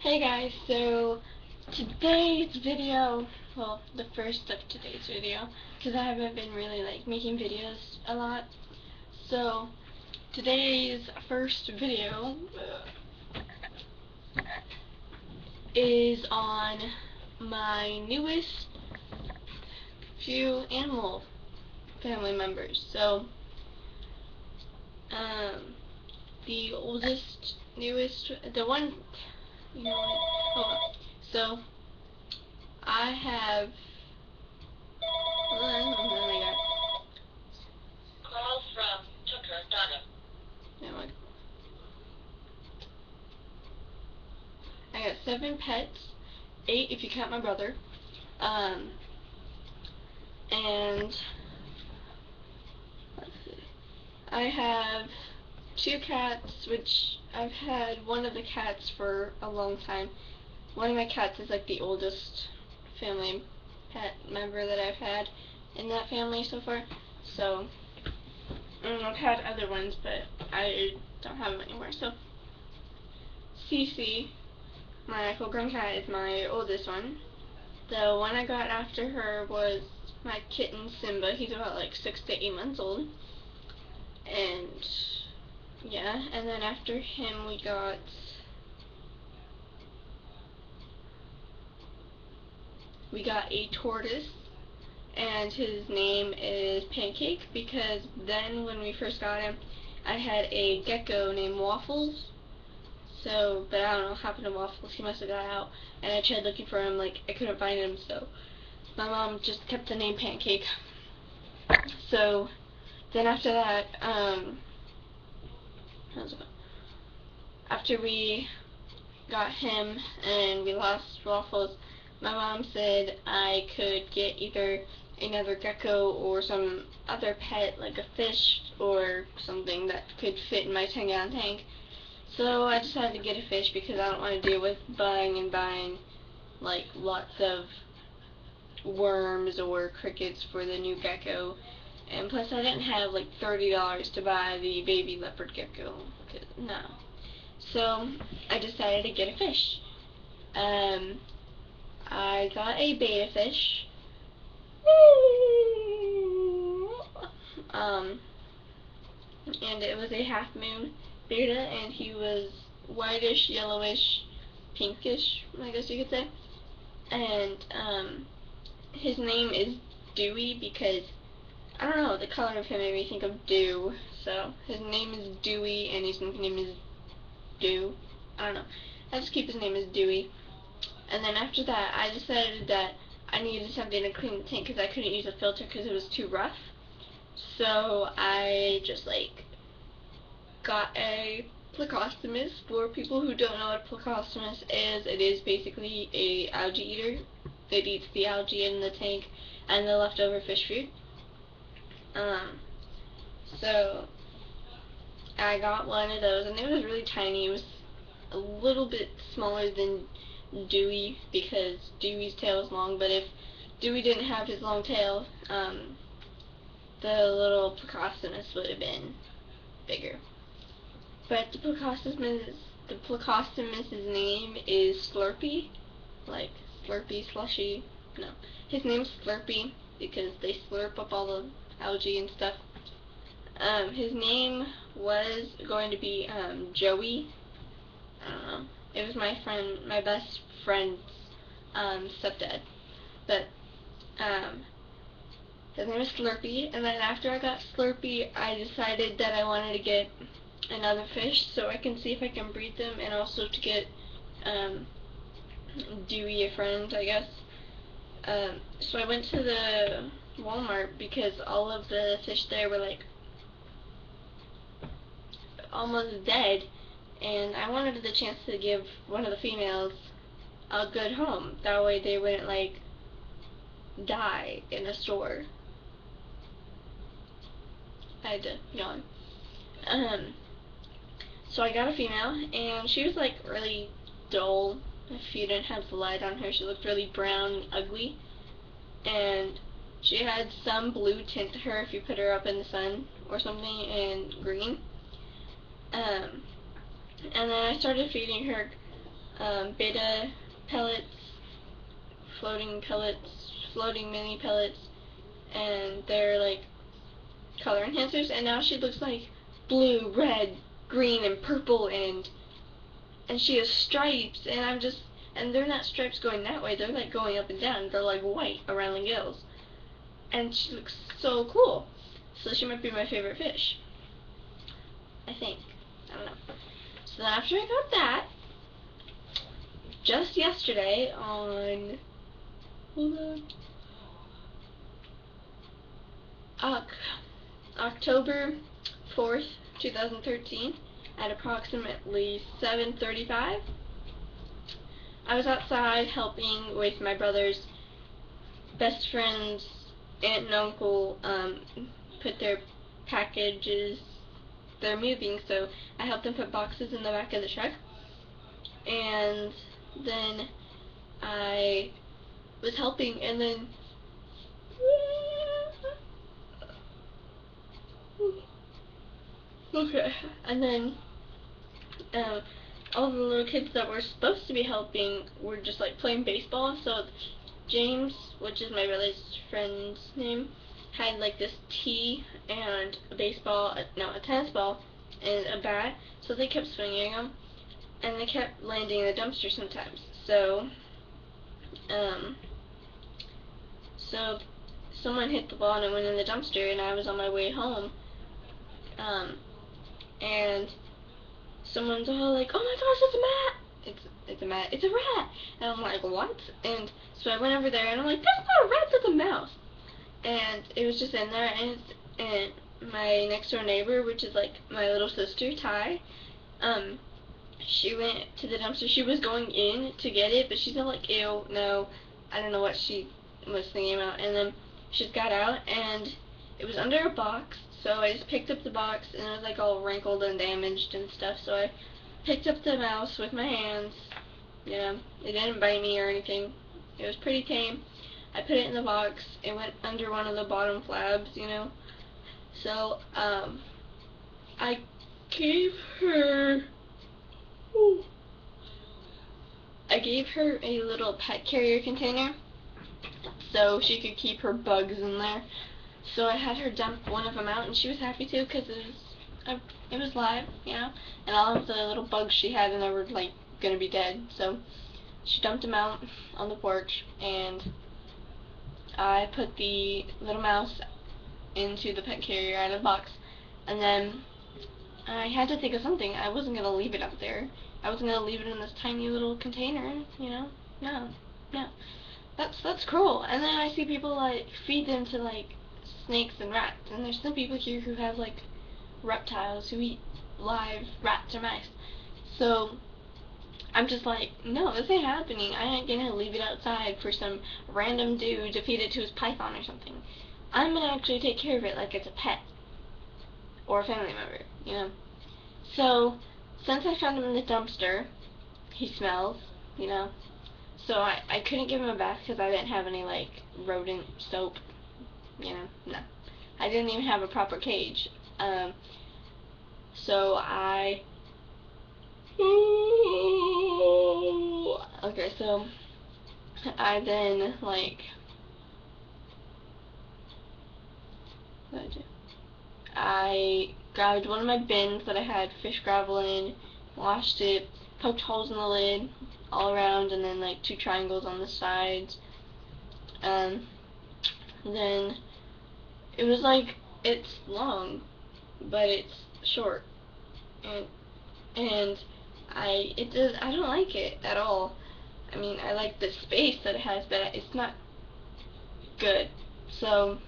Hey guys, so today's video, well, the first of today's video, because I haven't been really making videos a lot. So today's first video is on my newest few animal family members. So the oldest, newest, the one, you know what? Hold on. So I have. Oh my god. Call from Tucker Donna. No, I got 7 pets, 8 if you count my brother. And let's see. I have 2 cats, which I've had one of the cats for a long time. One of my cats is like the oldest family pet member that I've had in that family so far. So I've had other ones, but I don't have them anymore. So Cece, my full-grown cat, is my oldest one. The one I got after her was my kitten Simba. He's about like 6 to 8 months old. And yeah, and then after him we got a tortoise, and his name is Pancake, because then when we first got him I had a gecko named Waffles. So, but I don't know what happened to Waffles. He must have got out, and I tried looking for him, like I couldn't find him, so my mom just kept the name Pancake. So then after that, after we got him and we lost Waffles, my mom said I could get either another gecko or some other pet, like a fish or something that could fit in my 10-gallon tank. So I decided to get a fish because I don't want to deal with buying like lots of worms or crickets for the new gecko. And plus I didn't have like $30 to buy the baby leopard gecko. No. So I decided to get a fish. I got a betta fish. And it was a half moon betta, and he was whitish, yellowish, pinkish, I guess you could say. And his name is Dewey because I don't know, the color of him made me think of dew. So his name is Dewey, and his nickname is Dew. I don't know. I just keep his name as Dewey. And then after that, I decided that I needed something to clean the tank because I couldn't use a filter because it was too rough. So I just got a Plecostomus. For people who don't know what a Plecostomus is, it is basically a algae eater. It eats the algae in the tank and the leftover fish food. So I got one of those, and it was really tiny. It was a little bit smaller than Dewey because Dewey's tail is long, but if Dewey didn't have his long tail, the little Plecostomus would have been bigger. But the Plecostomus's name is Slurpee, like Slurpee slushy. No, his name's Slurpee because they slurp up all the algae and stuff. His name was going to be Joey. I don't know. It was my best friend's stepdad. But his name is Slurpee. And then after I got Slurpee, I decided that I wanted to get another fish so I can see if I can breed them, and also to get Dewey a friend, I guess. So I went to the Walmart because all of the fish there were like almost dead, and I wanted the chance to give one of the females a good home. That way they wouldn't like die in a store. I had to yawn. So I got a female, and she was like really dull. If you didn't have the light on her, she looked really brown and ugly, and she had some blue tint to her if you put her up in the sun or something, and green. And then I started feeding her beta pellets, floating mini pellets, and they're like color enhancers, and now she looks like blue, red, green, and purple, and she has stripes, and they're not stripes going that way, they're like going up and down, they're like white around the gills, and she looks so cool. So she might be my favorite fish, I think. I don't know. So then after I got that, just yesterday on, October 4th, 2013, at approximately 7:35, I was outside helping with my brother's best friend's aunt and uncle put their packages. They're moving, so I helped them put boxes in the back of the truck. And then I was helping, and then okay, and then all the little kids that were supposed to be helping were just like playing baseball. So James, which is my brother's friend's name, had like this tee and a tennis ball and a bat. So they kept swinging them, and they kept landing in the dumpster sometimes. So someone hit the ball and it went in the dumpster, and I was on my way home, and someone's all like, "Oh my gosh, it's a mat! It's a rat!" And I'm like, "What?" And so I went over there, and I'm like, "That's not a rat, that's a mouse!" And it was just in there, and my next door neighbor, which is like my little sister, Ty, she went to the dumpster. She was going in to get it, but she's all like, "Ew, no," I don't know what she was thinking about. And then she just got out, and it was under a box. So I just picked up the box, and it was like all wrinkled and damaged and stuff. So I picked up the mouse with my hands. Yeah, it didn't bite me or anything. It was pretty tame. I put it in the box. It went under one of the bottom flabs, you know. So I gave her a little pet carrier container so she could keep her bugs in there. So I had her dump one of them out, and she was happy to, because it was live, you know, and all of the little bugs she had in there were like gonna be dead. So she dumped them out on the porch, and I put the little mouse into the pet carrier out of the box, and then I had to think of something. I wasn't gonna leave it out there. I wasn't gonna leave it in this tiny little container, you know. No. That's cruel. And then I see people like feed them to like snakes and rats, and there's some people here who have like reptiles who eat live rats or mice. So I'm just like, no, this ain't happening. I ain't gonna leave it outside for some random dude to feed it to his python or something. I'm gonna actually take care of it like it's a pet or a family member, you know. So since I found him in the dumpster, he smells, you know. So I couldn't give him a bath because I didn't have any like rodent soap, you know. No, I didn't even have a proper cage. So okay, so I then like, what did I do? I grabbed one of my bins that I had fish gravel in, washed it, poked holes in the lid all around, and then like 2 triangles on the sides. Then it was like, it's long, but it's short, and I don't like it at all. I mean, I like the space that it has, but it's not good. So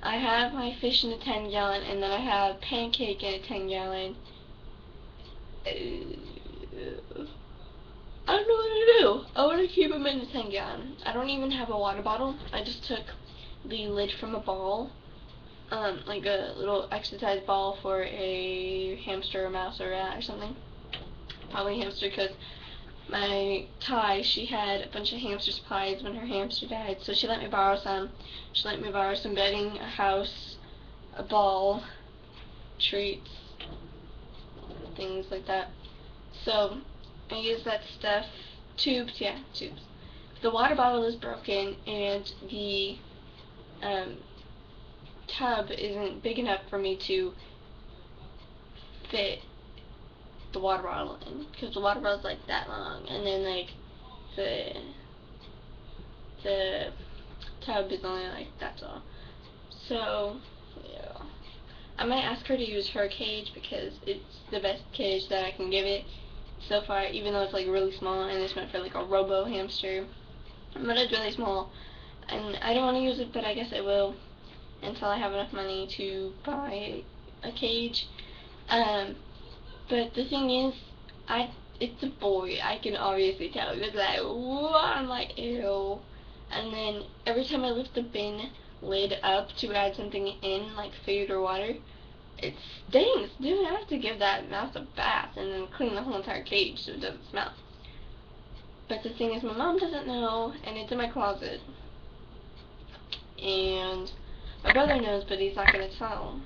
I have my fish in a 10-gallon, and then I have Pancake in a 10-gallon. I don't know what to do. I want to keep them in a 10-gallon. I don't even have a water bottle. I just took the lid from a ball, like a little exercise ball for a hamster or mouse or rat or something. Probably hamster, because my Ty, she had a bunch of hamster supplies when her hamster died, so she let me borrow some. She let me borrow some bedding, a house, a ball, treats, things like that. So I use that stuff. Tubes. The water bottle is broken, and the tub isn't big enough for me to fit the water bottle in, because the water bottle's like that long, and then like the tub is only like that tall. So yeah, I might ask her to use her cage because it's the best cage that I can give it so far, even though it's like really small and it's meant for like a robo hamster, but it's really small and I don't want to use it, but I guess I will until I have enough money to buy a cage. But the thing is, it's a boy. I can obviously tell. It's like, what? I'm like, ew. And then every time I lift the bin lid up to add something in, like food or water, it stinks. Dude, I have to give that mouse a bath and then clean the whole entire cage so it doesn't smell. But the thing is, my mom doesn't know, and it's in my closet. And my brother knows, but he's not going to tell.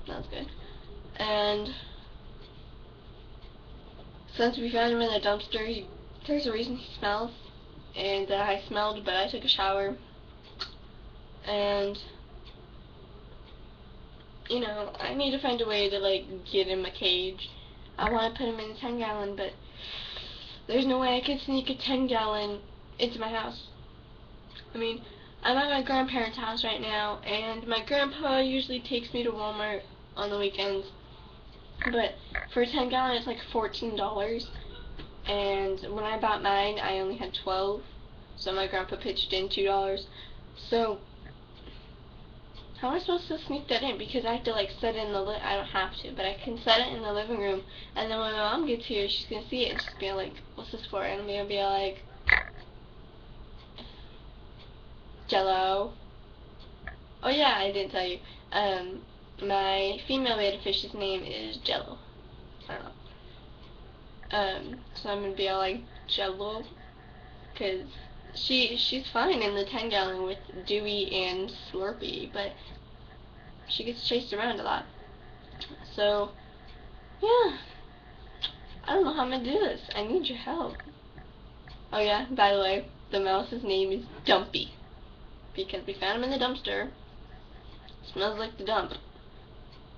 That's good. And since we found him in a dumpster, there's a reason he smells. And I smelled, but I took a shower. And, you know, I need to find a way to, like, get him a cage. I want to put him in a 10-gallon, but there's no way I can sneak a 10-gallon into my house. I mean, I'm at my grandparents' house right now, and my grandpa usually takes me to Walmart on the weekends. But for a 10-gallon, it's like $14. And when I bought mine, I only had 12. So my grandpa pitched in $2. So how am I supposed to sneak that in? Because I have to like set it in the I don't have to, but I can set it in the living room. And then when my mom gets here, she's gonna see it and she's gonna be like, "What's this for?" And I'm gonna be like, Jello. Oh yeah, I didn't tell you. My female betta fish's name is Jello. I don't know. So I'm gonna be all like Jello, cause she's fine in the 10-gallon with Dewey and Slurpee, but she gets chased around a lot. So yeah, I don't know how I'm gonna do this. I need your help. Oh yeah, by the way, the mouse's name is Dumpy, because we found him in the dumpster. Smells like the dump.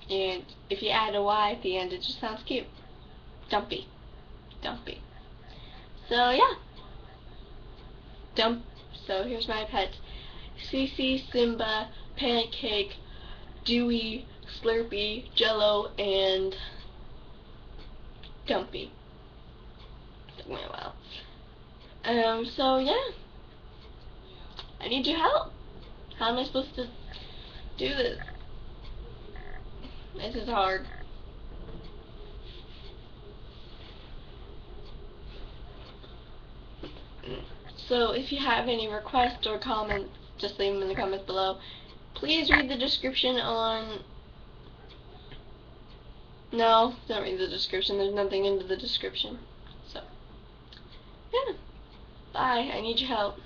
And if you add a Y at the end, it just sounds cute. Dumpy. Dumpy. So, yeah. So, here's my pets. Cece, Simba, Pancake, Dewey, Slurpee, Jello, and Dumpy. Took me a while. So, yeah. I need your help. How am I supposed to do this? This is hard. So if you have any requests or comments, just leave them in the comments below. Please read the description on... No, don't read the description. There's nothing into the description. So, yeah. Bye. I need your help.